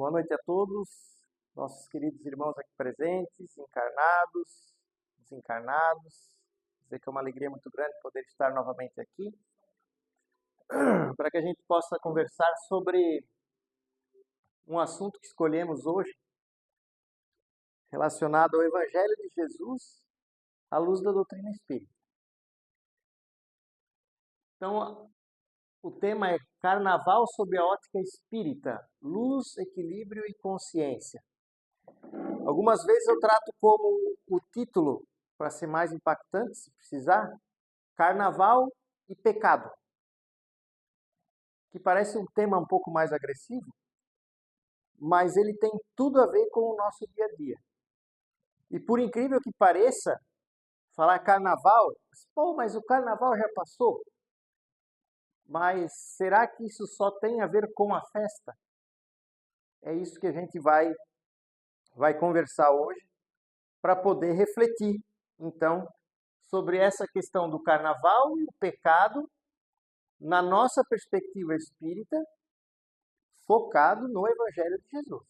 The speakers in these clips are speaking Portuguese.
Boa noite a todos, nossos queridos irmãos aqui presentes, encarnados, desencarnados. Dizer que é uma alegria muito grande poder estar novamente aqui, para que a gente possa conversar sobre um assunto que escolhemos hoje, relacionado ao Evangelho de Jesus à luz da doutrina espírita. Então, o tema é Carnaval sob a ótica espírita, luz, equilíbrio e consciência. Algumas vezes eu trato como o título, para ser mais impactante, se precisar, Carnaval e Pecado, que parece um tema um pouco mais agressivo, mas ele tem tudo a ver com o nosso dia a dia. E por incrível que pareça, falar Carnaval, mas o Carnaval já passou. Mas será que isso só tem a ver com a festa? É isso que a gente vai conversar hoje, para poder refletir, então, sobre essa questão do Carnaval e o pecado, na nossa perspectiva espírita, focado no Evangelho de Jesus.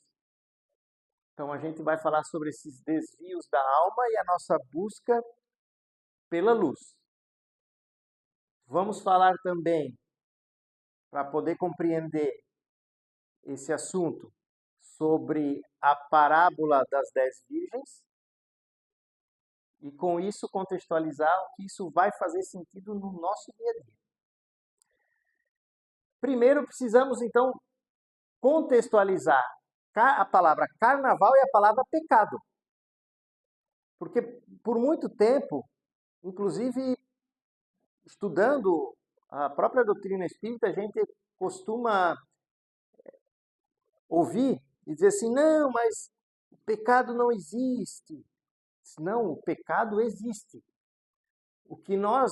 Então, a gente vai falar sobre esses desvios da alma e a nossa busca pela luz. Vamos falar também, para poder compreender esse assunto, sobre a parábola das 10 virgens, e com isso contextualizar o que isso vai fazer sentido no nosso dia a dia. Primeiro precisamos então contextualizar a palavra carnaval e a palavra pecado. Porque por muito tempo, inclusive estudando a própria doutrina espírita, a gente costuma ouvir e dizer assim, não, mas o pecado não existe. Não, o pecado existe. O que nós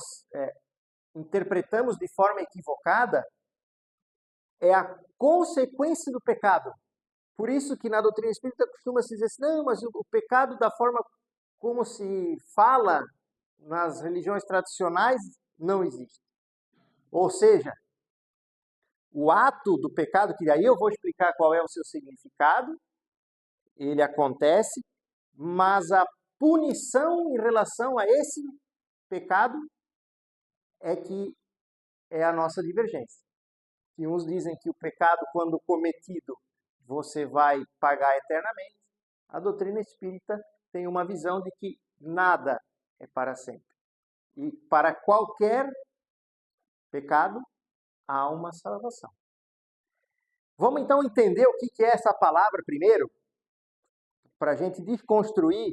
interpretamos de forma equivocada é a consequência do pecado. Por isso que na doutrina espírita costuma se dizer assim, não, mas o pecado da forma como se fala nas religiões tradicionais não existe. Ou seja, o ato do pecado, que daí eu vou explicar qual é o seu significado, ele acontece, mas a punição em relação a esse pecado é que é a nossa divergência. Que uns dizem que o pecado, quando cometido, você vai pagar eternamente. A doutrina espírita tem uma visão de que nada é para sempre. E para qualquer pecado, há uma salvação. Vamos então entender o que é essa palavra primeiro, para a gente desconstruir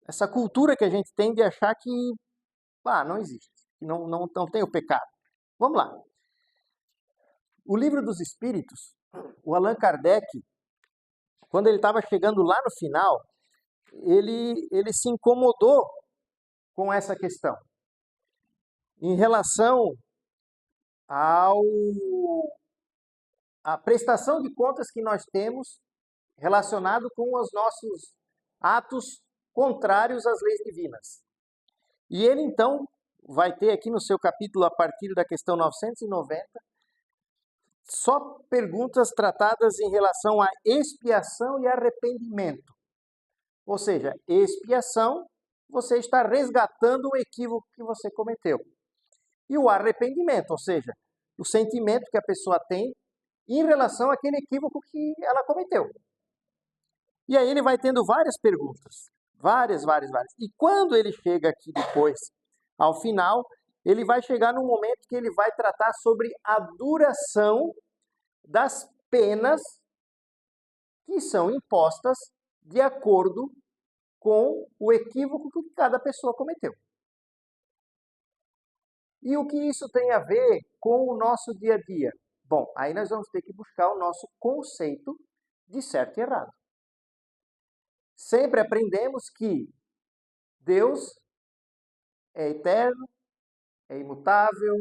essa cultura que a gente tem de achar que não existe, que não tem o pecado. Vamos lá. O Livro dos Espíritos, o Allan Kardec, quando ele estava chegando lá no final, ele se incomodou com essa questão. Em relação à prestação de contas que nós temos relacionado com os nossos atos contrários às leis divinas. E ele, então, vai ter aqui no seu capítulo, a partir da questão 990, só perguntas tratadas em relação à expiação e arrependimento. Ou seja, expiação, você está resgatando o equívoco que você cometeu. E o arrependimento, ou seja, o sentimento que a pessoa tem em relação àquele equívoco que ela cometeu. E aí ele vai tendo várias perguntas. Várias. E quando ele chega aqui depois, ao final, ele vai chegar num momento que ele vai tratar sobre a duração das penas que são impostas de acordo com o equívoco que cada pessoa cometeu. E o que isso tem a ver com o nosso dia a dia? Bom, aí nós vamos ter que buscar o nosso conceito de certo e errado. Sempre aprendemos que Deus é eterno, é imutável,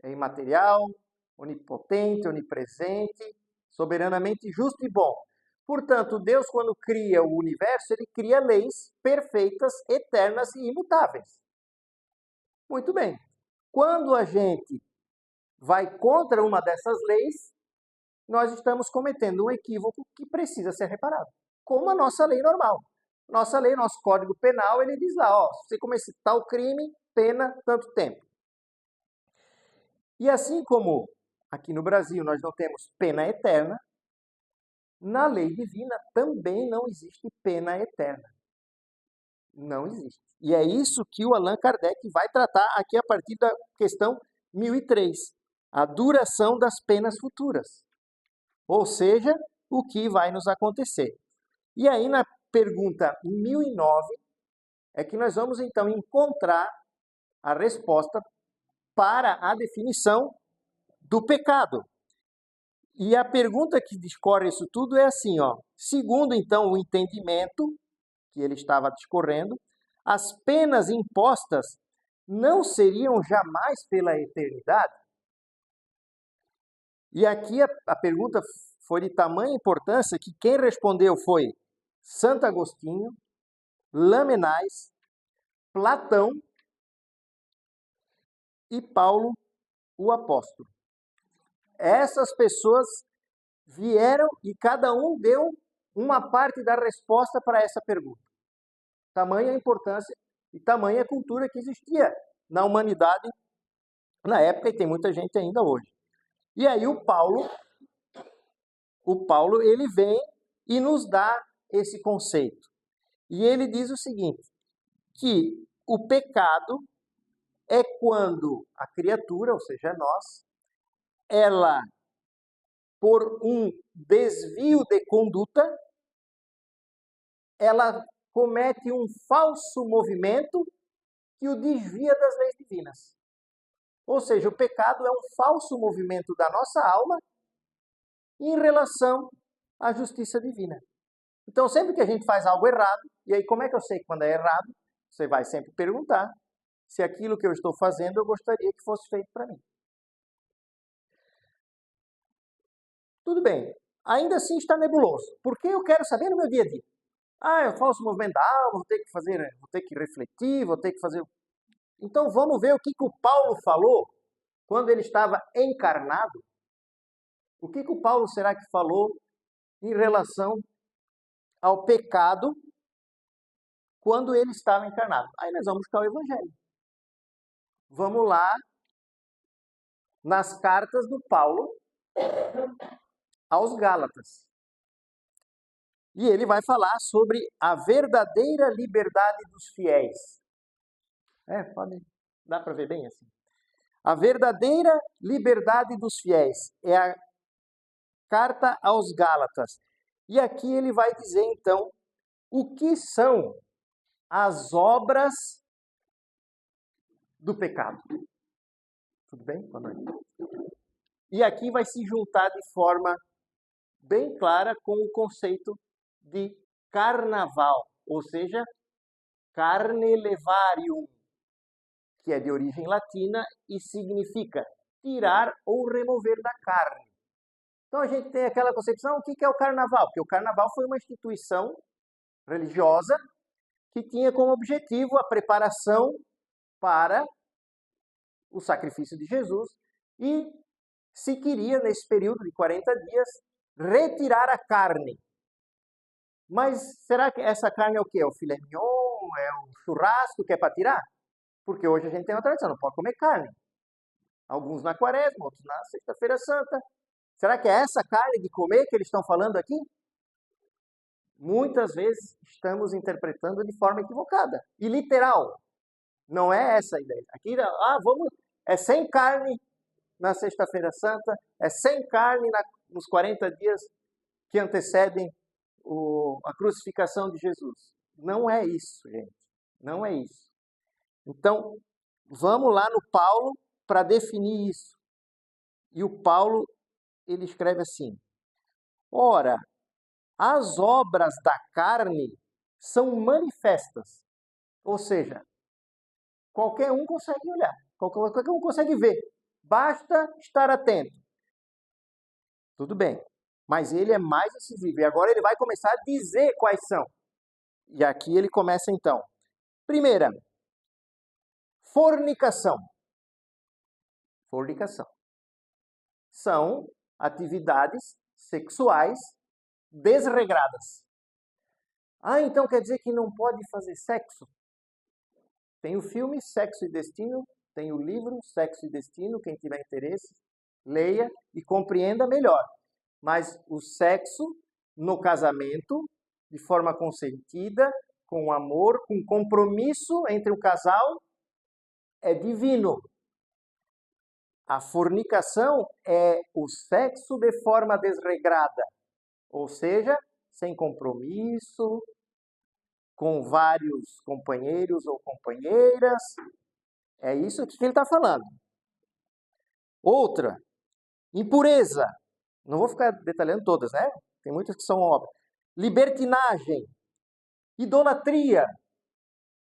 é imaterial, onipotente, onipresente, soberanamente justo e bom. Portanto, Deus, quando cria o universo, ele cria leis perfeitas, eternas e imutáveis. Muito bem. Quando a gente vai contra uma dessas leis, nós estamos cometendo um equívoco que precisa ser reparado, como a nossa lei normal. Nossa lei, nosso Código Penal, ele diz lá, ó, se você cometer tal crime, pena tanto tempo. E assim como aqui no Brasil nós não temos pena eterna, na lei divina também não existe pena eterna. Não existe. E é isso que o Allan Kardec vai tratar aqui a partir da questão 1003, a duração das penas futuras. Ou seja, o que vai nos acontecer. E aí na pergunta 1009 é que nós vamos então encontrar a resposta para a definição do pecado. E a pergunta que discorre isso tudo é assim, ó. Segundo então o entendimento que ele estava discorrendo, as penas impostas não seriam jamais pela eternidade? E aqui a pergunta foi de tamanha importância que quem respondeu foi Santo Agostinho, Lamennais, Platão e Paulo, o apóstolo. Essas pessoas vieram e cada um deu uma parte da resposta para essa pergunta. Tamanha a importância e tamanha a cultura que existia na humanidade na época e tem muita gente ainda hoje. E aí o Paulo ele vem e nos dá esse conceito. E ele diz o seguinte, que o pecado é quando a criatura, ou seja, nós, ela, por um desvio de conduta, ela comete um falso movimento que o desvia das leis divinas. Ou seja, o pecado é um falso movimento da nossa alma em relação à justiça divina. Então, sempre que a gente faz algo errado, e aí como é que eu sei quando é errado? Você vai sempre perguntar se aquilo que eu estou fazendo eu gostaria que fosse feito para mim. Tudo bem, ainda assim está nebuloso, porque eu quero saber no meu dia a dia. Eu faço movimento da alma, vou ter que refletir, vou ter que fazer... Então vamos ver o que o Paulo falou quando ele estava encarnado. O que o Paulo será que falou em relação ao pecado quando ele estava encarnado? Aí nós vamos buscar o Evangelho. Vamos lá nas cartas do Paulo aos Gálatas. E ele vai falar sobre a verdadeira liberdade dos fiéis. Dá para ver bem assim. A verdadeira liberdade dos fiéis é a carta aos Gálatas. E aqui ele vai dizer, então, o que são as obras do pecado. Tudo bem? Boa noite. E aqui vai se juntar de forma bem clara com o conceito de carnaval, ou seja, carne levarium, que é de origem latina e significa tirar ou remover da carne. Então a gente tem aquela concepção, o que é o carnaval? Porque o carnaval foi uma instituição religiosa que tinha como objetivo a preparação para o sacrifício de Jesus e se queria, nesse período de 40 dias, retirar a carne. Mas será que essa carne é o quê? É o filé mignon? É um churrasco que é para tirar? Porque hoje a gente tem uma tradição, não pode comer carne. Alguns na quaresma, outros na sexta-feira santa. Será que é essa carne de comer que eles estão falando aqui? Muitas vezes estamos interpretando de forma equivocada e literal. Não é essa a ideia. Aqui, é sem carne na sexta-feira santa, é sem carne nos 40 dias que antecedem a crucificação de Jesus. Não é isso, gente. Não é isso. Então, vamos lá no Paulo para definir isso. E o Paulo, ele escreve assim: ora, as obras da carne são manifestas. Ou seja, qualquer um consegue olhar, qualquer um consegue ver. Basta estar atento. Tudo bem. Mas ele é mais incisivo. E agora ele vai começar a dizer quais são. E aqui ele começa então. Primeira, fornicação. Fornicação. São atividades sexuais desregradas. Ah, então quer dizer que não pode fazer sexo? Tem o filme Sexo e Destino, tem o livro Sexo e Destino, quem tiver interesse, leia e compreenda melhor. Mas o sexo no casamento, de forma consentida, com amor, com compromisso entre o casal, é divino. A fornicação é o sexo de forma desregrada, ou seja, sem compromisso, com vários companheiros ou companheiras. É isso que ele está falando. Outra, impureza. Não vou ficar detalhando todas, né? Tem muitas que são óbvias. Libertinagem, idolatria.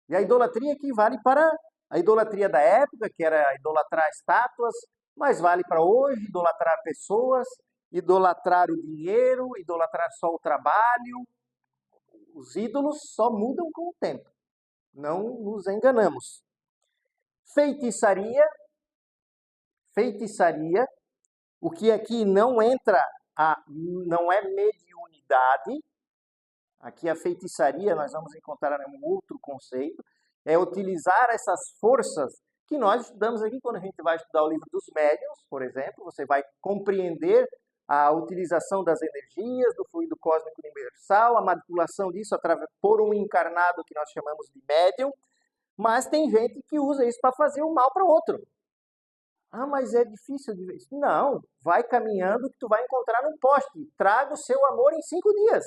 E a idolatria equivale para a idolatria da época, que era idolatrar estátuas, mas vale para hoje, idolatrar pessoas, idolatrar o dinheiro, idolatrar só o trabalho. Os ídolos só mudam com o tempo. Não nos enganamos. Feitiçaria, o que aqui não entra, não é mediunidade. Aqui a feitiçaria, nós vamos encontrar um outro conceito, é utilizar essas forças que nós estudamos aqui quando a gente vai estudar o livro dos médiuns, por exemplo, você vai compreender a utilização das energias, do fluido cósmico universal, a manipulação disso por um encarnado que nós chamamos de médium, mas tem gente que usa isso para fazer o mal para o outro. Ah, mas é difícil de ver isso. Não, vai caminhando que tu vai encontrar num poste. Traga o seu amor em 5 dias.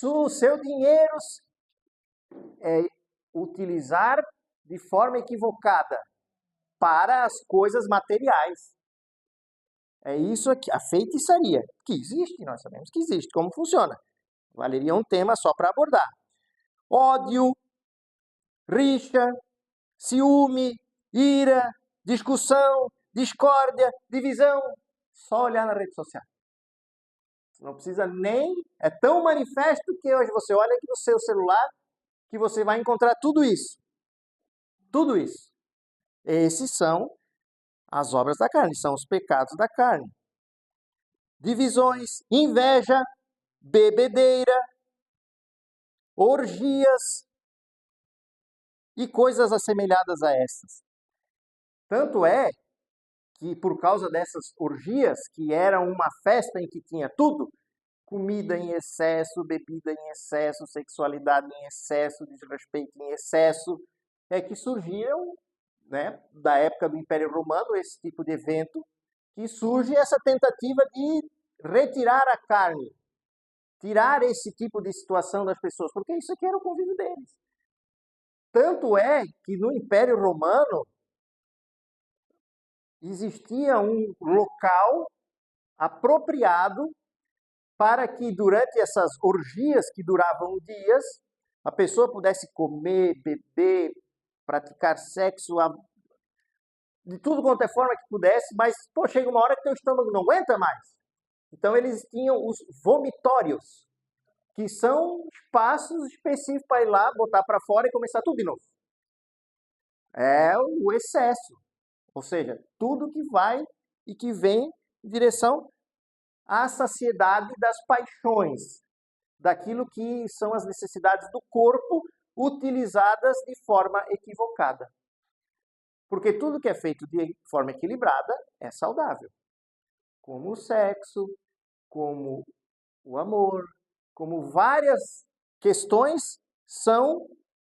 O seu dinheiro é utilizar de forma equivocada para as coisas materiais. É isso aqui, a feitiçaria, que existe, nós sabemos que existe. Como funciona? Valeria um tema só para abordar. Ódio, rixa, ciúme, ira, discussão, discórdia, divisão. Só olhar na rede social. Não precisa nem... É tão manifesto que hoje você olha aqui no seu celular que você vai encontrar tudo isso. Tudo isso. Esses são as obras da carne, são os pecados da carne. Divisões, inveja, bebedeira, orgias e coisas assemelhadas a essas. Tanto é que por causa dessas orgias, que era uma festa em que tinha tudo, comida em excesso, bebida em excesso, sexualidade em excesso, desrespeito em excesso, é que surgiram, né, da época do Império Romano, esse tipo de evento, que surge essa tentativa de retirar a carne, tirar esse tipo de situação das pessoas, porque isso aqui era o convívio deles. Tanto é que no Império Romano existia um local apropriado para que durante essas orgias que duravam dias, a pessoa pudesse comer, beber, praticar sexo, de tudo quanto é forma que pudesse, mas pô, chega uma hora que teu estômago não aguenta mais. Então eles tinham os vomitórios, que são espaços específicos para ir lá, botar para fora e começar tudo de novo. É o excesso. Ou seja, tudo que vai e que vem em direção à saciedade das paixões, daquilo que são as necessidades do corpo utilizadas de forma equivocada. Porque tudo que é feito de forma equilibrada é saudável. Como o sexo, como o amor, como várias questões são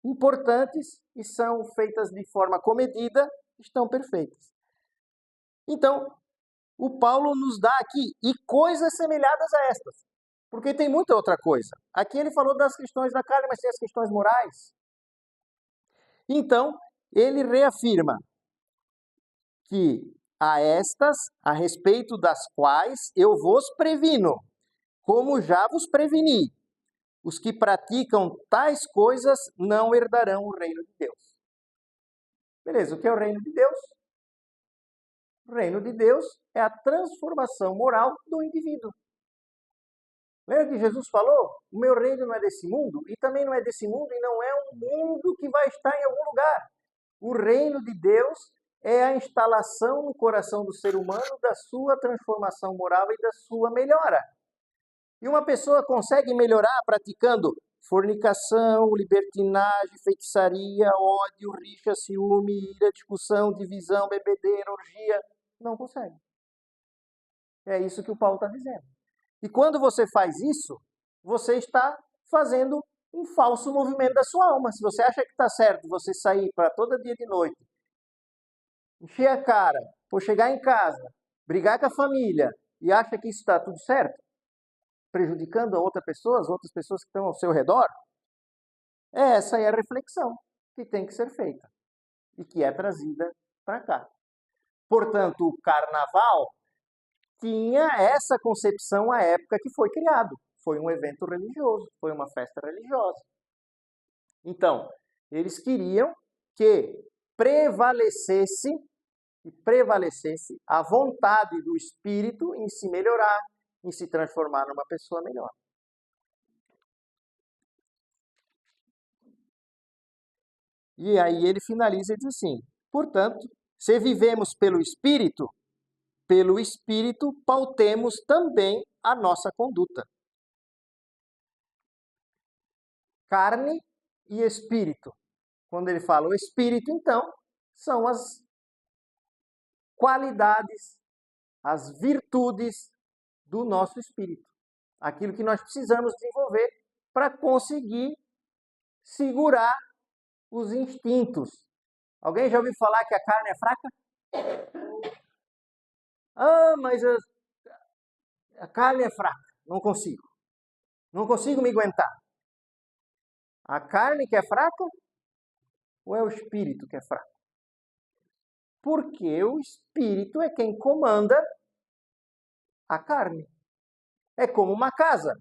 importantes e são feitas de forma comedida, estão perfeitas. Então, o Paulo nos dá aqui e coisas semelhadas a estas. Porque tem muita outra coisa. Aqui ele falou das questões da carne, mas tem as questões morais. Então, ele reafirma que a estas, a respeito das quais eu vos previno, como já vos preveni, os que praticam tais coisas não herdarão o reino de Deus. Beleza, o que é o reino de Deus? O reino de Deus é a transformação moral do indivíduo. Lembra que Jesus falou? O meu reino não é desse mundo, e também não é desse mundo, e não é um mundo que vai estar em algum lugar. O reino de Deus é a instalação no coração do ser humano da sua transformação moral e da sua melhora. E uma pessoa consegue melhorar praticando fornicação, libertinagem, feitiçaria, ódio, rixa, ciúme, ira, discussão, divisão, bebedeira, orgia. Não consegue. É isso que o Paulo está dizendo. E quando você faz isso, você está fazendo um falso movimento da sua alma. Se você acha que está certo você sair para todo dia de noite, encher a cara, ou chegar em casa, brigar com a família e acha que isso está tudo certo, prejudicando a outras pessoas que estão ao seu redor, essa é a reflexão que tem que ser feita e que é trazida para cá. Portanto, o carnaval tinha essa concepção à época que foi criado. Foi um evento religioso, foi uma festa religiosa. Então, eles queriam que prevalecesse a vontade do espírito em se melhorar, em se transformar numa pessoa melhor. E aí ele finaliza e diz assim: portanto, se vivemos pelo Espírito pautemos também a nossa conduta. Carne e espírito. Quando ele fala o espírito, então, são as qualidades, as virtudes do nosso espírito. Aquilo que nós precisamos desenvolver para conseguir segurar os instintos. Alguém já ouviu falar que a carne é fraca? Ah, mas a carne é fraca. Não consigo. Não consigo me aguentar. A carne que é fraca ou é o espírito que é fraco? Porque o espírito é quem comanda a carne. É como uma casa.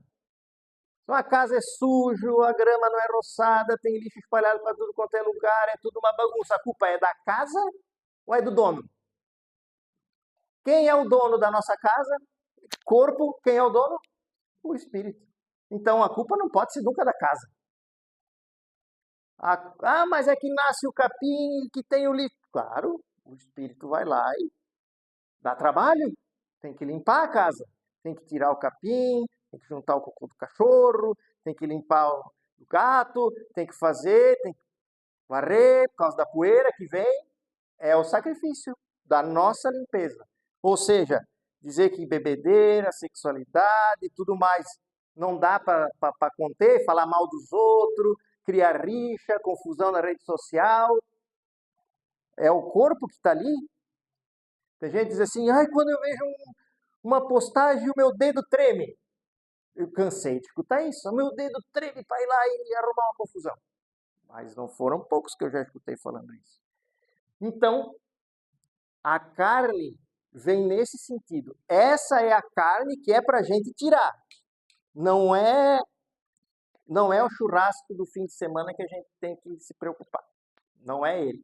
Uma casa é sujo, a grama não é roçada, tem lixo espalhado para tudo quanto é lugar, é tudo uma bagunça. A culpa é da casa ou é do dono? Quem é o dono da nossa casa? Corpo, quem é o dono? O espírito. Então a culpa não pode ser nunca da casa. Mas é que nasce o capim que tem o lixo. Claro, o espírito vai lá e dá trabalho. Tem que limpar a casa. Tem que tirar o capim, tem que juntar o cocô do cachorro, tem que limpar o gato, tem que fazer, tem que varrer por causa da poeira que vem. É o sacrifício da nossa limpeza. Ou seja, dizer que bebedeira, sexualidade e tudo mais não dá para conter, falar mal dos outros, criar rixa, confusão na rede social. É o corpo que está ali. Tem gente que diz assim, quando eu vejo uma postagem o meu dedo treme. Eu cansei de escutar isso. O meu dedo treme para ir lá e arrumar uma confusão. Mas não foram poucos que eu já escutei falando isso. Então, a carne vem nesse sentido. Essa é a carne que é para a gente tirar. Não é o churrasco do fim de semana que a gente tem que se preocupar. Não é ele.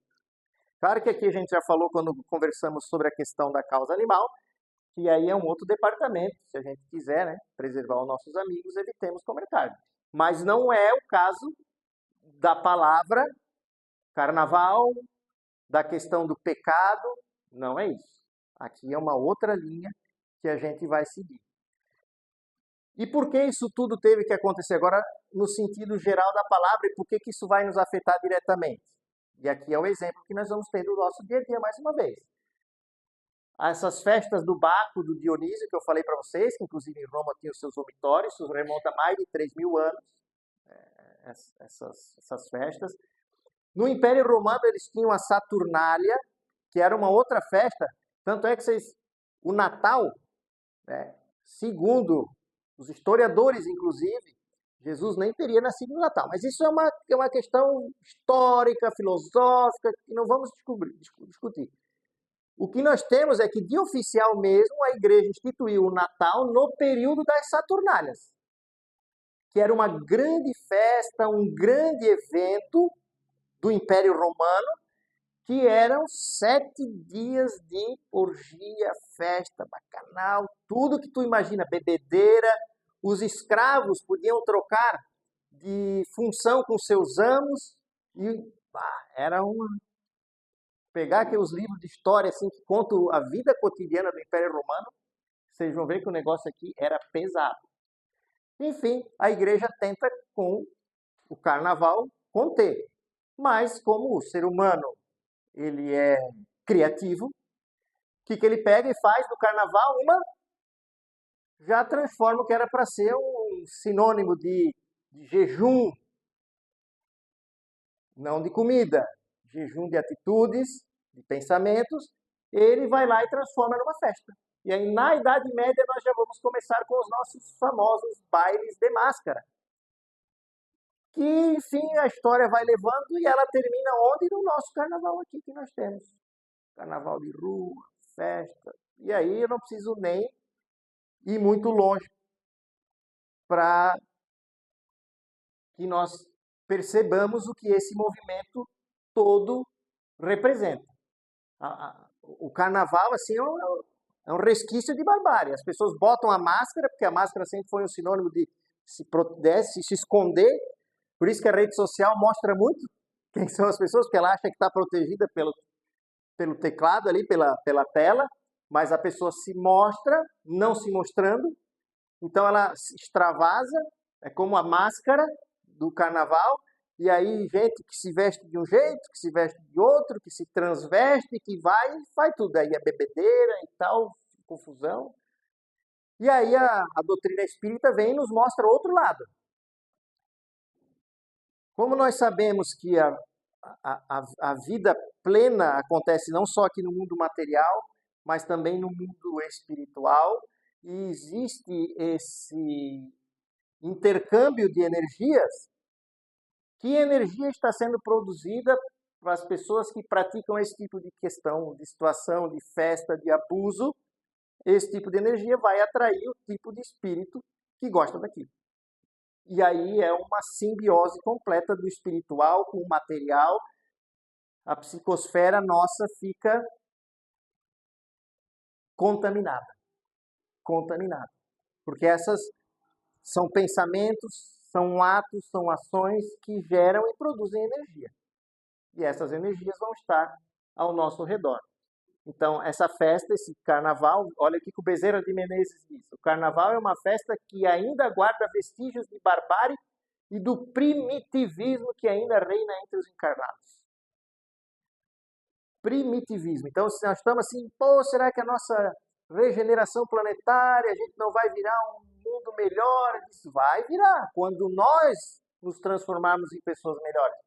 Claro que aqui a gente já falou quando conversamos sobre a questão da causa animal, que aí é um outro departamento. Se a gente quiser, né, preservar os nossos amigos, evitemos comer carne. Mas não é o caso da palavra carnaval, da questão do pecado, não é isso. Aqui é uma outra linha que a gente vai seguir. E por que isso tudo teve que acontecer agora no sentido geral da palavra e por que isso vai nos afetar diretamente? E aqui é o exemplo que nós vamos ter do nosso dia a dia mais uma vez. Essas festas do Baco, do Dionísio, que eu falei para vocês, que inclusive em Roma tinha os seus vomitórios, isso remonta a mais de 3.000 anos, essas festas. No Império Romano eles tinham a Saturnália, que era uma outra festa, tanto é que o Natal, segundo os historiadores inclusive, Jesus nem teria nascido no Natal. Mas isso é uma questão histórica, filosófica, que não vamos discutir. O que nós temos é que, de oficial mesmo, a igreja instituiu o Natal no período das Saturnálias, que era uma grande festa, um grande evento do Império Romano, que eram 7 dias de orgia, festa, bacanal, tudo que tu imagina, bebedeira. Os escravos podiam trocar de função com seus amos e era pegar aqueles livros de história assim, que contam a vida cotidiana do Império Romano, vocês vão ver que o negócio aqui era pesado. Enfim, a igreja tenta com o carnaval conter. Mas como o ser humano ele é criativo, o que ele pega e faz do carnaval já transforma o que era para ser um sinônimo de jejum, não de comida, jejum de atitudes, de pensamentos, ele vai lá e transforma numa festa. E aí, na Idade Média, nós já vamos começar com os nossos famosos bailes de máscara. Que, enfim, a história vai levando e ela termina onde? No nosso carnaval aqui que nós temos. Carnaval de rua, festa. E aí eu não preciso nem ir muito longe para que nós percebamos o que esse movimento todo representa. O carnaval, assim, é um resquício de barbárie. As pessoas botam a máscara, porque a máscara sempre foi um sinônimo de se esconder. Por isso que a rede social mostra muito quem são as pessoas, porque ela acha que está protegida pelo teclado ali, pela tela, mas a pessoa se mostra, não se mostrando. Então ela extravasa, é como a máscara do carnaval, e aí gente que se veste de um jeito, que se veste de outro, que se transveste, que faz tudo. Aí é bebedeira e tal, confusão. E aí a doutrina espírita vem e nos mostra outro lado. Como nós sabemos que a vida plena acontece não só aqui no mundo material, mas também no mundo espiritual, e existe esse intercâmbio de energias. Que energia está sendo produzida para as pessoas que praticam esse tipo de questão, de situação, de festa, de abuso? Esse tipo de energia vai atrair o tipo de espírito que gosta daquilo. E aí é uma simbiose completa do espiritual com o material. A psicosfera nossa fica contaminada. Contaminada. Porque essas são pensamentos, são atos, são ações que geram e produzem energia. E essas energias vão estar ao nosso redor. Então, essa festa, esse carnaval, olha o que o Bezerra de Menezes diz. O carnaval é uma festa que ainda guarda vestígios de barbárie e do primitivismo que ainda reina entre os encarnados. Primitivismo. Então, se nós estamos assim, será que a nossa regeneração planetária, a gente não vai virar um mundo melhor? Isso vai virar, quando nós nos transformarmos em pessoas melhores.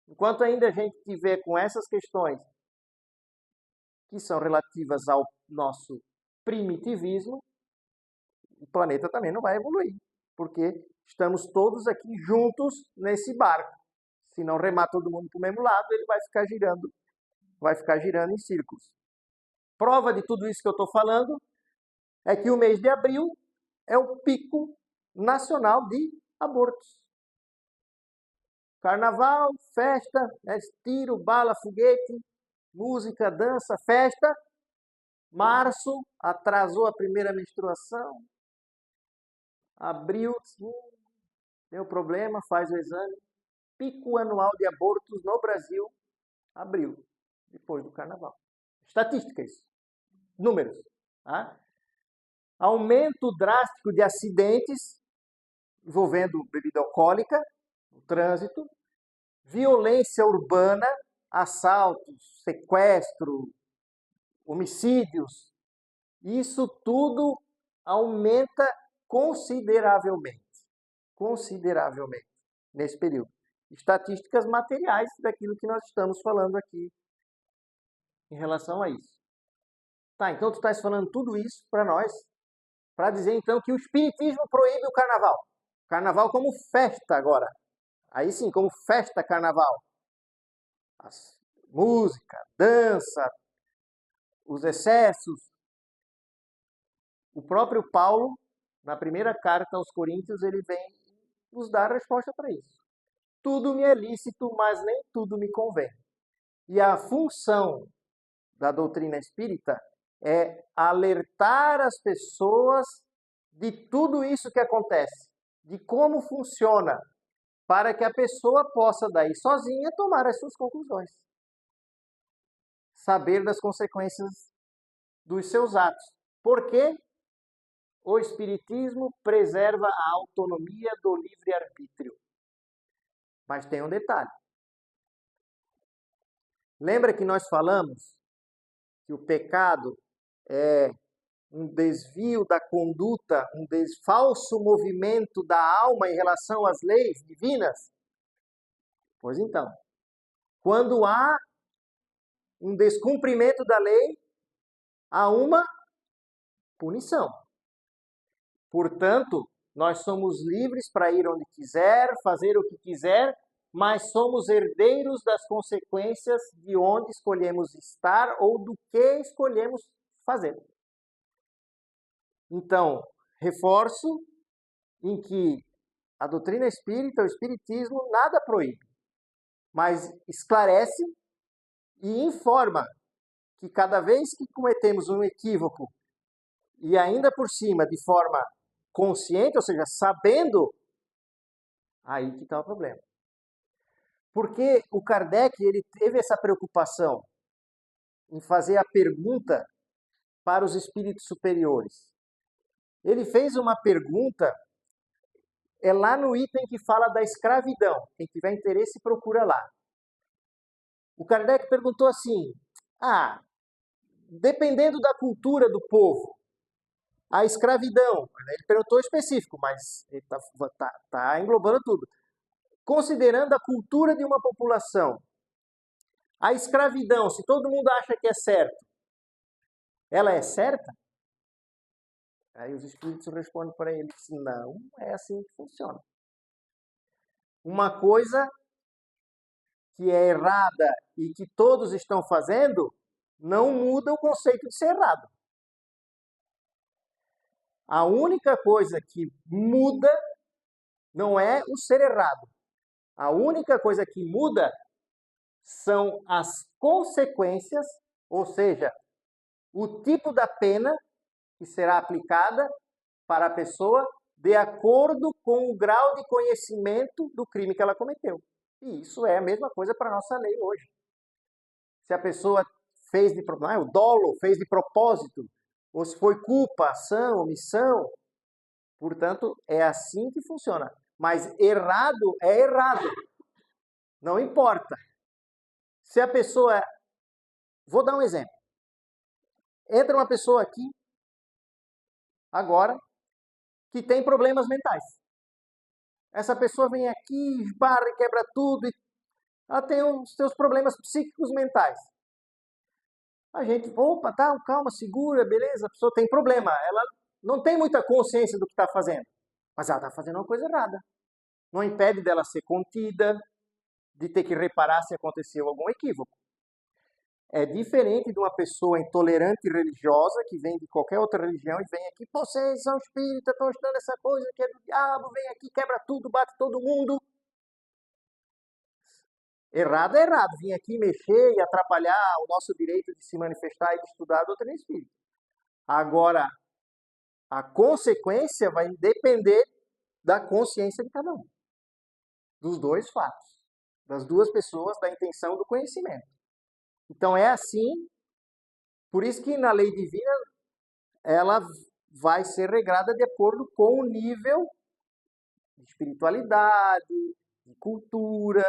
Enquanto ainda a gente tiver com essas questões que são relativas ao nosso primitivismo, o planeta também não vai evoluir, porque estamos todos aqui juntos nesse barco. Se não remar todo mundo para o mesmo lado, ele vai ficar girando em círculos. Prova de tudo isso que eu estou falando é que o mês de abril é o pico nacional de abortos. Carnaval, festa, tiro, bala, foguete, música, dança, festa. Março, atrasou a primeira menstruação. Abril, deu problema, faz o exame. Pico anual de abortos no Brasil, abril, depois do carnaval. Estatísticas, números. Tá? Aumento drástico de acidentes envolvendo bebida alcoólica, no trânsito, violência urbana, assaltos, sequestro, homicídios. Isso tudo aumenta consideravelmente nesse período. Estatísticas materiais daquilo que nós estamos falando aqui em relação a isso. Tá, então tu estás falando tudo isso para nós, para dizer então que o espiritismo proíbe o carnaval. Carnaval como festa agora. Aí sim, como festa carnaval. Música, dança, os excessos. O próprio Paulo, na primeira carta aos Coríntios, ele vem nos dar a resposta para isso. Tudo me é lícito, mas nem tudo me convém. E a função da doutrina espírita é alertar as pessoas de tudo isso que acontece, de como funciona, para que a pessoa possa daí sozinha tomar as suas conclusões. saber das consequências dos seus atos. Por quê? O Espiritismo preserva a autonomia do livre-arbítrio. Mas tem um detalhe. Lembra que nós falamos que o pecado é um desvio da conduta, um falso movimento da alma em relação às leis divinas? Pois então, quando há um descumprimento da lei, há uma punição. Portanto, nós somos livres para ir onde quiser, fazer o que quiser, mas somos herdeiros das consequências de onde escolhemos estar ou do que escolhemos fazer. Então, reforço em que a doutrina espírita, o espiritismo, nada proíbe, mas esclarece e informa que cada vez que cometemos um equívoco, e ainda por cima de forma consciente, ou seja, sabendo, aí que está o problema. Porque o Kardec ele teve essa preocupação em fazer a pergunta para os espíritos superiores. Ele fez uma pergunta, é lá no item que fala da escravidão. Quem tiver interesse, procura lá. O Kardec perguntou assim, dependendo da cultura do povo, a escravidão, ele perguntou específico, mas ele tá englobando tudo. Considerando a cultura de uma população, a escravidão, se todo mundo acha que é certo, ela é certa? Aí os espíritos respondem para ele assim, não, é assim que funciona. Uma coisa que é errada e que todos estão fazendo, não muda o conceito de ser errado. A única coisa que muda não é o ser errado. A única coisa que muda são as consequências, ou seja, o tipo da pena que será aplicada para a pessoa de acordo com o grau de conhecimento do crime que ela cometeu. E isso é a mesma coisa para a nossa lei hoje. Se a pessoa fez de o dolo, fez de propósito, ou se foi culpa, ação, omissão, portanto, é assim que funciona. Mas errado é errado. Não importa. Se a pessoa... Vou dar um exemplo. Entra uma pessoa aqui, agora, que tem problemas mentais. Essa pessoa vem aqui, esbarra e quebra tudo. Ela tem os seus problemas psíquicos mentais. A gente, opa, tá, calma, segura, beleza, a pessoa tem problema. Ela não tem muita consciência do que está fazendo. Mas ela está fazendo uma coisa errada. Não impede dela ser contida, de ter que reparar se aconteceu algum equívoco. É diferente de uma pessoa intolerante e religiosa que vem de qualquer outra religião e vem aqui, vocês são espíritas, estão estudando essa coisa que é do diabo, vem aqui, quebra tudo, bate todo mundo. Errado é errado, vir aqui mexer e atrapalhar o nosso direito de se manifestar e de estudar a doutrina espírita. Agora, a consequência vai depender da consciência de cada um. Dos dois fatos. Das duas pessoas, da intenção do conhecimento. Então é assim, por isso que na lei divina ela vai ser regrada de acordo com o nível de espiritualidade, de cultura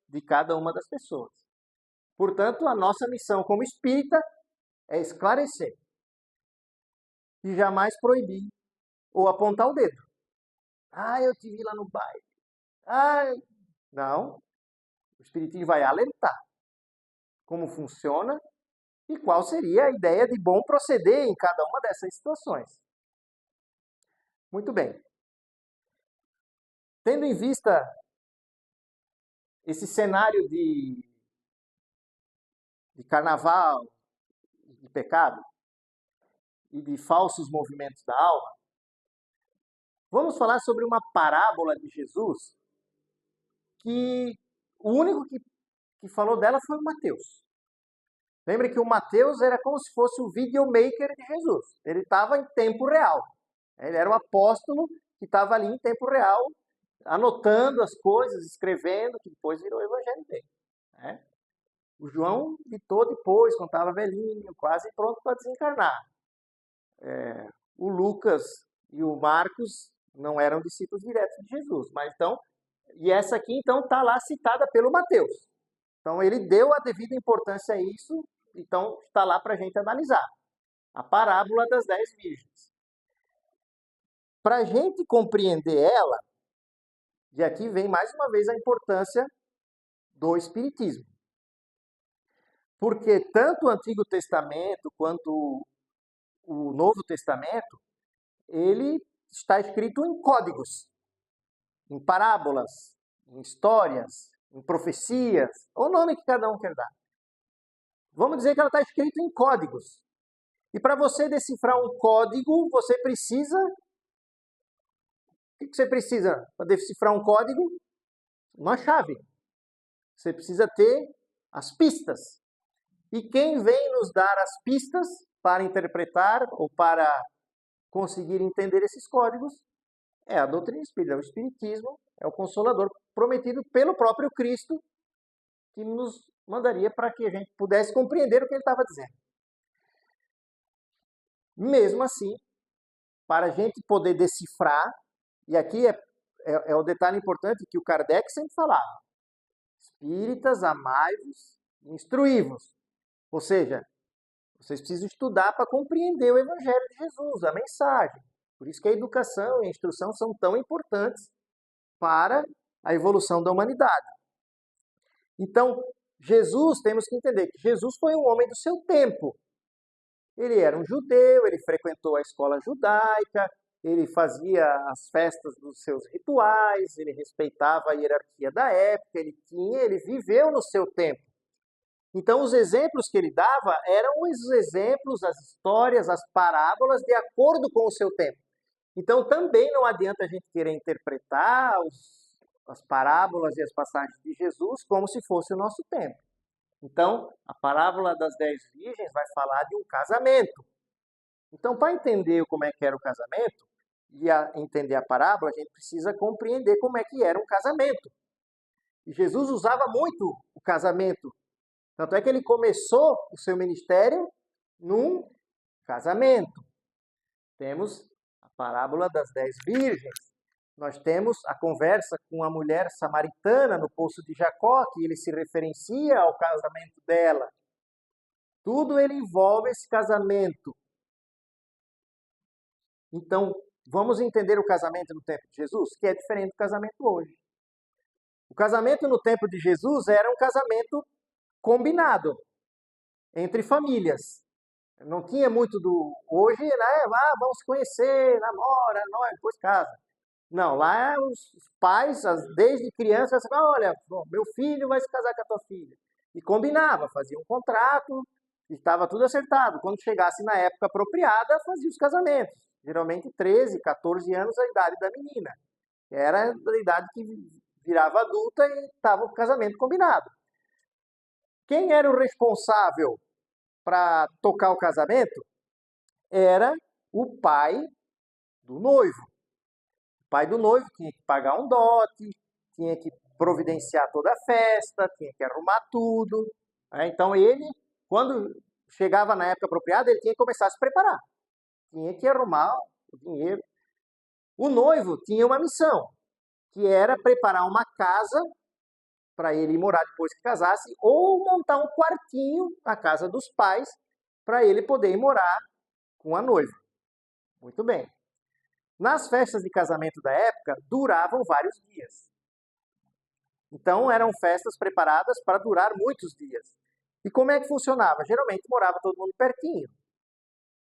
de cada uma das pessoas. Portanto, a nossa missão como espírita é esclarecer e jamais proibir ou apontar o dedo. Eu te vi lá no baile. Não. O espiritismo vai alertar como funciona e qual seria a ideia de bom proceder em cada uma dessas situações. Muito bem. Tendo em vista esse cenário de carnaval, de pecado e de falsos movimentos da alma, vamos falar sobre uma parábola de Jesus que o único que falou dela foi o Mateus. Lembre que o Mateus era como se fosse o videomaker de Jesus. Ele estava em tempo real. Ele era o apóstolo que estava ali em tempo real, anotando as coisas, escrevendo, que depois virou o evangelho dele. O João ditou depois, quando estava velhinho, quase pronto para desencarnar. O Lucas e o Marcos não eram discípulos diretos de Jesus, mas então, e essa aqui então está lá citada pelo Mateus. Então ele deu a devida importância a isso, então está lá para a gente analisar. A parábola das 10 virgens. Para a gente compreender ela, e aqui vem mais uma vez a importância do Espiritismo. Porque tanto o Antigo Testamento quanto o Novo Testamento, ele está escrito em códigos, em parábolas, em histórias, em profecias, o nome que cada um quer dar. Vamos dizer que ela está escrita em códigos. E para você decifrar um código, você precisa... O que você precisa para decifrar um código? Uma chave. Você precisa ter as pistas. E quem vem nos dar as pistas para interpretar ou para conseguir entender esses códigos é a doutrina espírita, é o Espiritismo, é o Consolador prometido pelo próprio Cristo, que nos mandaria para que a gente pudesse compreender o que ele estava dizendo. Mesmo assim, para a gente poder decifrar, e aqui é o detalhe importante que o Kardec sempre falava: espíritas, amai-vos, instruí-vos. Ou seja, vocês precisam estudar para compreender o Evangelho de Jesus, a mensagem. Por isso que a educação e a instrução são tão importantes para a evolução da humanidade. Então, Jesus, temos que entender que Jesus foi um homem do seu tempo. Ele era um judeu, ele frequentou a escola judaica, ele fazia as festas dos seus rituais, ele respeitava a hierarquia da época, ele viveu no seu tempo. Então, os exemplos que ele dava eram os exemplos, as histórias, as parábolas de acordo com o seu tempo. Então, também não adianta a gente querer interpretar as parábolas e as passagens de Jesus como se fosse o nosso tempo. Então, a parábola das 10 virgens vai falar de um casamento. Então, para entender como é que era o casamento e entender a parábola, a gente precisa compreender como é que era um casamento. E Jesus usava muito o casamento. Tanto é que ele começou o seu ministério num casamento. Temos a parábola das 10 virgens. Nós temos a conversa com a mulher samaritana no poço de Jacó, que ele se referencia ao casamento dela. Tudo ele envolve esse casamento. Então, vamos entender o casamento no tempo de Jesus, que é diferente do casamento hoje. O casamento no tempo de Jesus era um casamento combinado entre famílias. Não tinha muito do hoje, né? Vamos se conhecer, namora, noiva, depois casa. Não, lá os pais, desde criança, falavam: olha, meu filho vai se casar com a tua filha. E combinava, fazia um contrato, e estava tudo acertado. Quando chegasse na época apropriada, fazia os casamentos. Geralmente 13, 14 anos a idade da menina. Era a idade que virava adulta e estava o casamento combinado. Quem era o responsável para tocar o casamento? Era o pai do noivo. O pai do noivo tinha que pagar um dote, tinha que providenciar toda a festa, tinha que arrumar tudo. Então ele, quando chegava na época apropriada, ele tinha que começar a se preparar. Tinha que arrumar o dinheiro. O noivo tinha uma missão, que era preparar uma casa para ele morar depois que casasse, ou montar um quartinho na casa dos pais para ele poder ir morar com a noiva. Muito bem. Nas festas de casamento da época, duravam vários dias. Então, eram festas preparadas para durar muitos dias. E como é que funcionava? Geralmente morava todo mundo pertinho.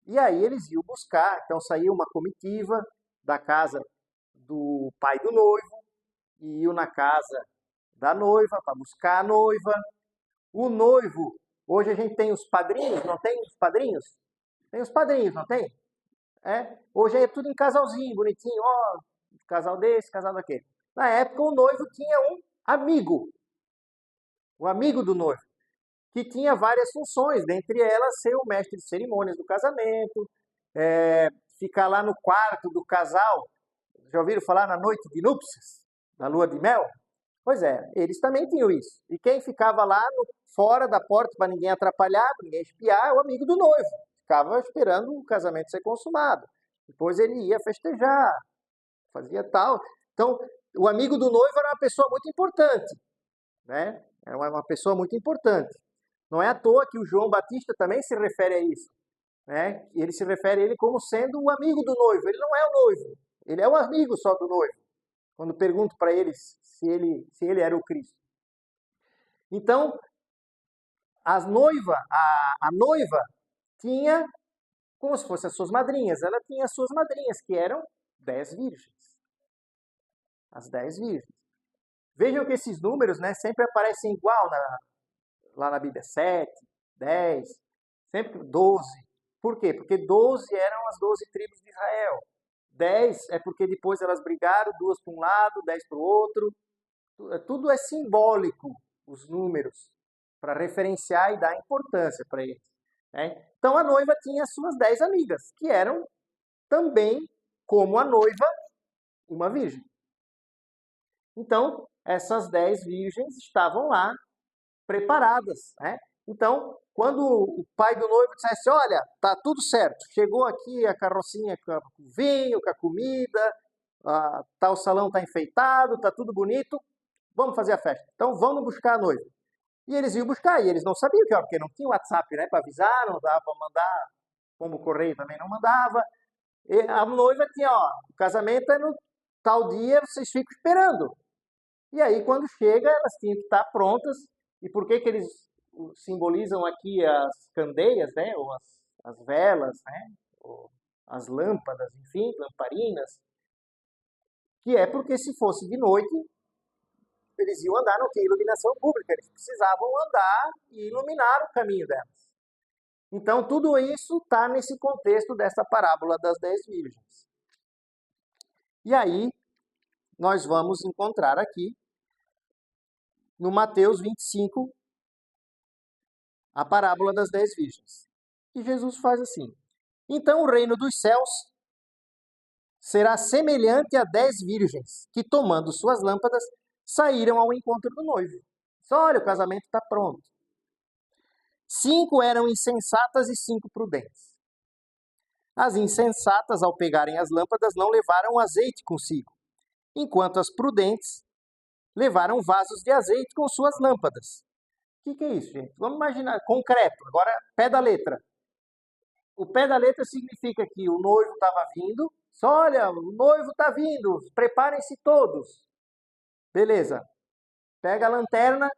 E aí eles iam buscar, então saía uma comitiva da casa do pai do noivo, e iam na casa da noiva para buscar a noiva. O noivo, hoje a gente tem os padrinhos, não tem os padrinhos? Tem os padrinhos, não tem? Hoje é tudo em casalzinho, bonitinho, ó, casal desse, casal daquele. Na época o noivo tinha um amigo, o amigo do noivo, que tinha várias funções, dentre elas ser o mestre de cerimônias do casamento, ficar lá no quarto do casal. Já ouviram falar na noite de núpcias, na lua de mel? Pois é, eles também tinham isso. E quem ficava lá fora da porta para ninguém atrapalhar, para ninguém espiar, é o amigo do noivo. Ficava esperando o casamento ser consumado. Depois ele ia festejar, fazia tal. Então, o amigo do noivo era uma pessoa muito importante, né? Era uma pessoa muito importante. Não é à toa que o João Batista também se refere a isso, né? Ele se refere a ele como sendo o amigo do noivo. Ele não é o noivo, ele é um amigo só do noivo. Quando pergunto para eles se ele era o Cristo. Então, a noiva tinha como se fossem as suas madrinhas. Ela tinha as suas madrinhas, que eram 10 virgens. As 10 virgens. Vejam que esses números, né, sempre aparecem igual lá na Bíblia. 7, 10, sempre 12. Por quê? Porque 12 eram as 12 tribos de Israel. 10 é porque depois elas brigaram, 2 para um lado, 10 para o outro. Tudo é simbólico, os números, para referenciar e dar importância para eles. Né? Então a noiva tinha as suas 10 amigas, que eram também, como a noiva, uma virgem. Então, essas 10 virgens estavam lá, preparadas. Né? Então, quando o pai do noivo dissesse, olha, tá tudo certo, chegou aqui a carrocinha com o vinho, com a comida, o salão está enfeitado, está tudo bonito, vamos fazer a festa. Então, vamos buscar a noiva. E eles iam buscar, e eles não sabiam que era, porque não tinha WhatsApp, né, para avisar, não dava para mandar, como o correio também não mandava. E a noiva tinha, ó, o casamento é no tal dia, vocês ficam esperando. E aí, quando chega, elas tinham que estar prontas. E por que eles simbolizam aqui as candeias, né, ou as velas, né, ou as lâmpadas, enfim, lamparinas? Que é porque se fosse de noite, eles iam andar, não tinha iluminação pública, eles precisavam andar e iluminar o caminho delas. Então, tudo isso está nesse contexto dessa parábola das 10 virgens. E aí, nós vamos encontrar aqui, no Mateus 25, a parábola das 10 virgens. E Jesus faz assim: então o reino dos céus será semelhante a 10 virgens, que tomando suas lâmpadas, saíram ao encontro do noivo. Só olha, o casamento está pronto. 5 eram insensatas e 5 prudentes. As insensatas, ao pegarem as lâmpadas, não levaram azeite consigo, enquanto as prudentes levaram vasos de azeite com suas lâmpadas. O que é isso, gente? Vamos imaginar, concreto, agora pé da letra. O pé da letra significa que o noivo estava vindo. Só olha, o noivo está vindo, preparem-se todos. Beleza. Pega a lanterna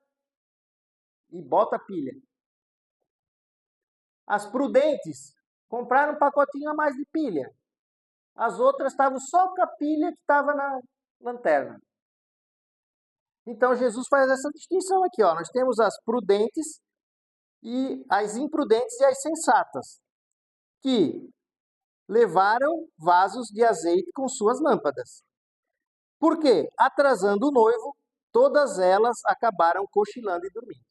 e bota a pilha. As prudentes compraram um pacotinho a mais de pilha. As outras estavam só com a pilha que estava na lanterna. Então Jesus faz essa distinção aqui, ó. Nós temos as prudentes e as imprudentes e as sensatas, que levaram vasos de azeite com suas lâmpadas. Por quê? Atrasando o noivo, todas elas acabaram cochilando e dormindo.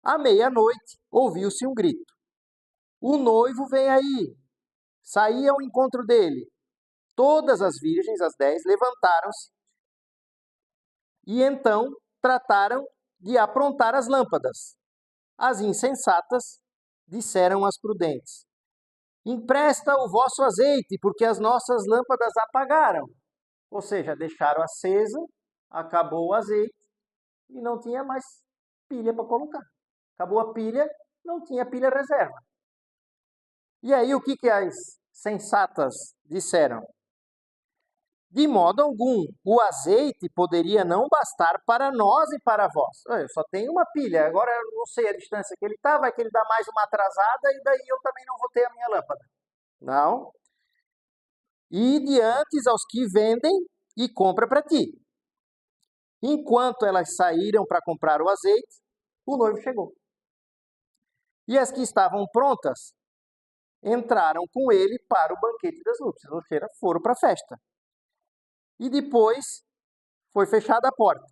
À meia-noite, ouviu-se um grito: o noivo vem aí! Saí ao encontro dele. Todas as virgens, as 10, levantaram-se e então trataram de aprontar as lâmpadas. As insensatas disseram às prudentes: empresta o vosso azeite, porque as nossas lâmpadas apagaram. Ou seja, deixaram acesa, acabou o azeite e não tinha mais pilha para colocar. Acabou a pilha, não tinha pilha reserva. E aí o que as sensatas disseram? De modo algum, o azeite poderia não bastar para nós e para vós. Eu só tenho uma pilha, agora eu não sei a distância que ele está, vai que ele dá mais uma atrasada e daí eu também não vou ter a minha lâmpada. Não. E diante aos que vendem e compra para ti. Enquanto elas saíram para comprar o azeite, o noivo chegou. E as que estavam prontas entraram com ele para o banquete das núpcias, ou seja, foram para a festa. E depois foi fechada a porta.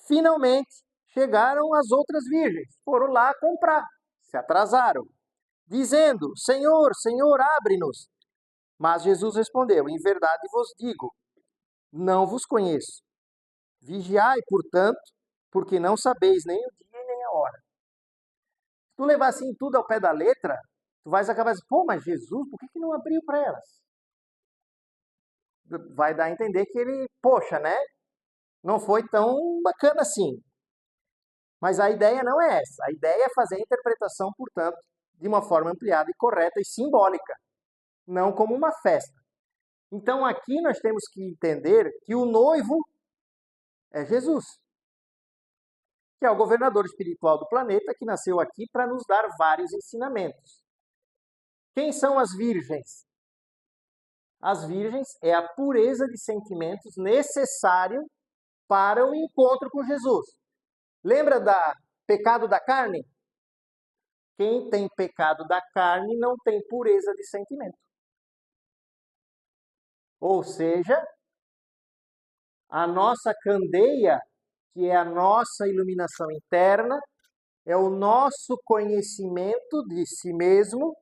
Finalmente chegaram as outras virgens, foram lá comprar, se atrasaram, dizendo: Senhor, Senhor, abre-nos. Mas Jesus respondeu: em verdade vos digo, não vos conheço. Vigiai, portanto, porque não sabeis nem o dia e nem a hora. Se tu levar assim tudo ao pé da letra, tu vais acabar dizendo, pô, mas Jesus, por que não abriu para elas? Vai dar a entender que ele, poxa, né? Não foi tão bacana assim. Mas a ideia não é essa. A ideia é fazer a interpretação, portanto, de uma forma ampliada e correta e simbólica, não como uma festa. Então aqui nós temos que entender que o noivo é Jesus, que é o governador espiritual do planeta, que nasceu aqui para nos dar vários ensinamentos. Quem são as virgens? As virgens é a pureza de sentimentos necessário para o encontro com Jesus. Lembra da pecado da carne? Quem tem pecado da carne não tem pureza de sentimento. Ou seja, a nossa candeia, que é a nossa iluminação interna, é o nosso conhecimento de si mesmo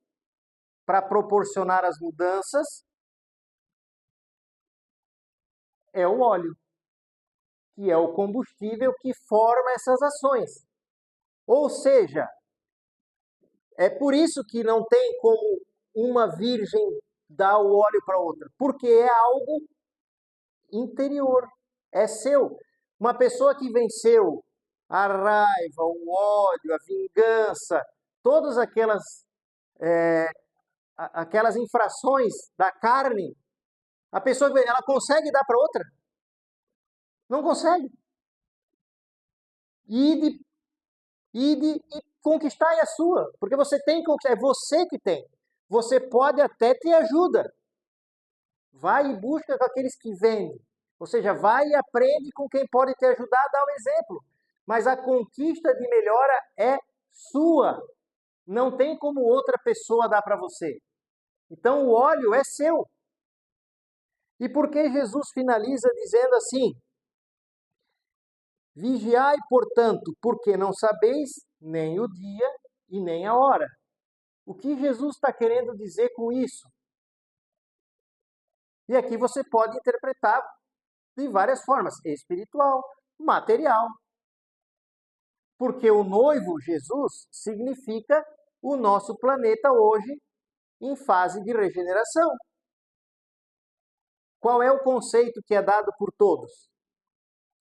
para proporcionar as mudanças, é o óleo, que é o combustível que forma essas ações. Ou seja, é por isso que não tem como uma virgem dar o óleo para outra, porque é algo interior, é seu. Uma pessoa que venceu a raiva, o ódio, a vingança, todas aquelas infrações da carne, a pessoa ela consegue dar para outra? Não consegue. Ide e conquistar a sua, porque você tem que conquistar, é você que tem. Você pode até ter ajuda. Vai e busca com aqueles que vendem. Ou seja, vai e aprende com quem pode te ajudar a dar o exemplo. Mas a conquista de melhora é sua. Não tem como outra pessoa dar para você. Então o óleo é seu. E por que Jesus finaliza dizendo assim? Vigiai, portanto, porque não sabeis nem o dia e nem a hora. O que Jesus está querendo dizer com isso? E aqui você pode interpretar de várias formas: espiritual, material. Porque o noivo, Jesus, significa o nosso planeta hoje em fase de regeneração. Qual é o conceito que é dado por todos?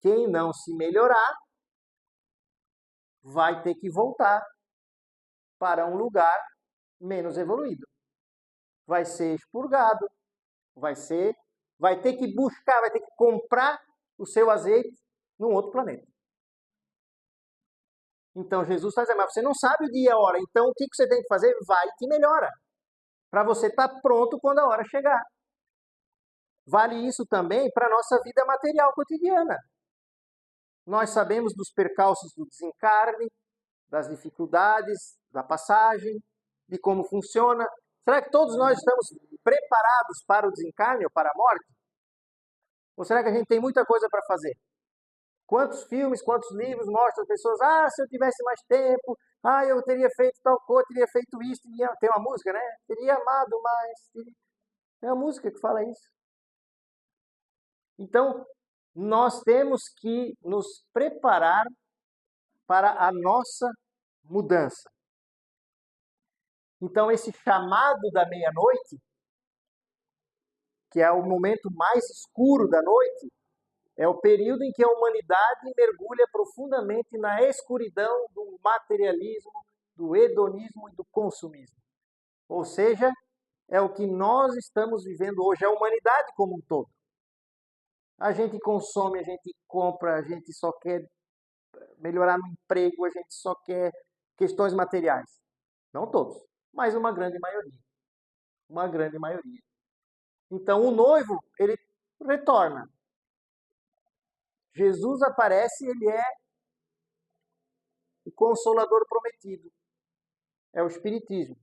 Quem não se melhorar vai ter que voltar para um lugar menos evoluído. Vai ser expurgado, vai ter que buscar, vai ter que comprar o seu azeite num outro planeta. Então Jesus está dizendo, mas você não sabe o dia e a hora, então o que você tem que fazer? Vai que melhora, para você estar pronto quando a hora chegar. Vale isso também para a nossa vida material cotidiana. Nós sabemos dos percalços do desencarne, das dificuldades, da passagem, de como funciona. Será que todos nós estamos preparados para o desencarne ou para a morte? Ou será que a gente tem muita coisa para fazer? Quantos filmes, quantos livros mostram as pessoas, se eu tivesse mais tempo, eu teria feito tal coisa, teria feito isso, tem uma música, né? Teria amado mais. É a música que fala isso. Então, nós temos que nos preparar para a nossa mudança. Então, esse chamado da meia-noite, que é o momento mais escuro da noite, é o período em que a humanidade mergulha profundamente na escuridão do materialismo, do hedonismo e do consumismo. Ou seja, é o que nós estamos vivendo hoje, a humanidade como um todo. A gente consome, a gente compra, a gente só quer melhorar no emprego, a gente só quer questões materiais. Não todos, mas uma grande maioria. Uma grande maioria. Então o noivo, ele retorna. Jesus aparece, ele é o Consolador prometido. É o Espiritismo,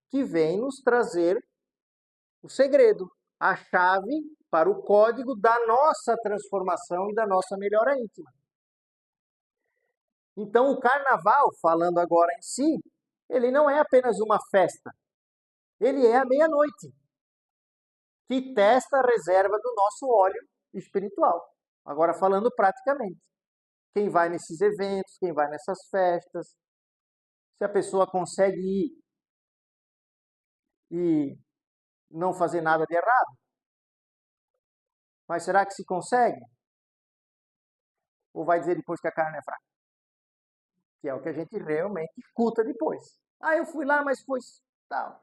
que vem nos trazer o segredo, a chave para o código da nossa transformação e da nossa melhora íntima. Então o carnaval, falando agora em si, ele não é apenas uma festa. Ele é a meia-noite, que testa a reserva do nosso óleo espiritual. Agora, falando praticamente. Quem vai nesses eventos, quem vai nessas festas, se a pessoa consegue ir e não fazer nada de errado. Mas será que se consegue? Ou vai dizer depois que a carne é fraca? Que é o que a gente realmente escuta depois. Ah, eu fui lá, mas foi tal.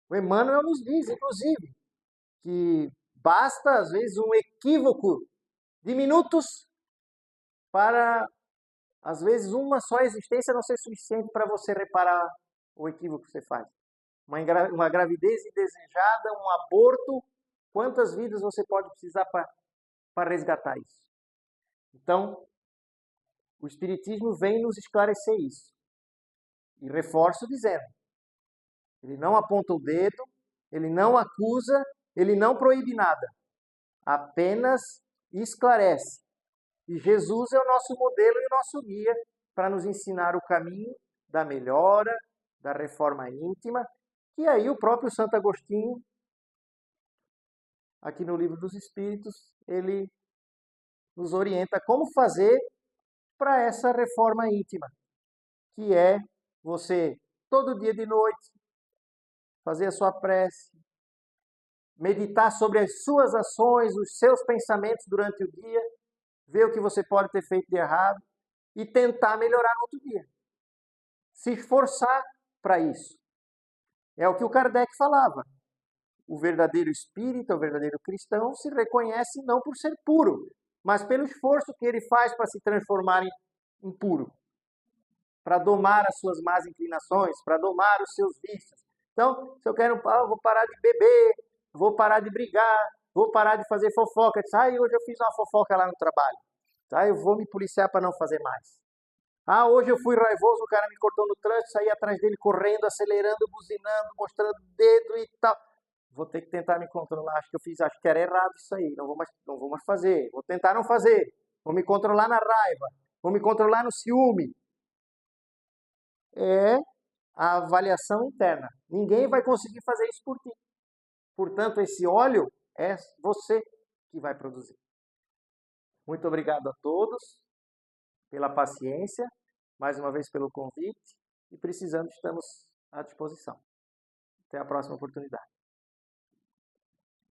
O Emmanuel nos diz, inclusive, que basta, às vezes, um equívoco de minutos para, às vezes, uma só existência não ser suficiente para você reparar o equívoco que você faz. Uma gravidez indesejada, um aborto, quantas vidas você pode precisar para resgatar isso? Então, o Espiritismo vem nos esclarecer isso. E reforço dizendo, ele não aponta o dedo, ele não acusa, ele não proíbe nada. Apenas esclarece. E Jesus é o nosso modelo e o nosso guia para nos ensinar o caminho da melhora, da reforma íntima. E aí o próprio Santo Agostinho, aqui no Livro dos Espíritos, ele nos orienta como fazer para essa reforma íntima, que é você, todo dia de noite, fazer a sua prece, meditar sobre as suas ações, os seus pensamentos durante o dia, ver o que você pode ter feito de errado e tentar melhorar no outro dia. Se esforçar para isso. É o que o Kardec falava. O verdadeiro espírita, o verdadeiro cristão, se reconhece não por ser puro, mas pelo esforço que ele faz para se transformar em puro. Para domar as suas más inclinações, para domar os seus vícios. Então, se eu quero, vou parar de beber, vou parar de brigar, vou parar de fazer fofoca. Hoje eu fiz uma fofoca lá no trabalho. Eu vou me policiar para não fazer mais. Hoje eu fui raivoso, o cara me cortou no trânsito, saí atrás dele correndo, acelerando, buzinando, mostrando o dedo e tal. Vou ter que tentar me controlar. Acho que era errado isso aí. Não vou mais fazer. Vou tentar não fazer. Vou me controlar na raiva. Vou me controlar no ciúme. É a avaliação interna. Ninguém vai conseguir fazer isso por ti. Portanto, esse óleo é você que vai produzir. Muito obrigado a todos pela paciência, mais uma vez pelo convite, e precisando, estamos à disposição. Até a próxima oportunidade.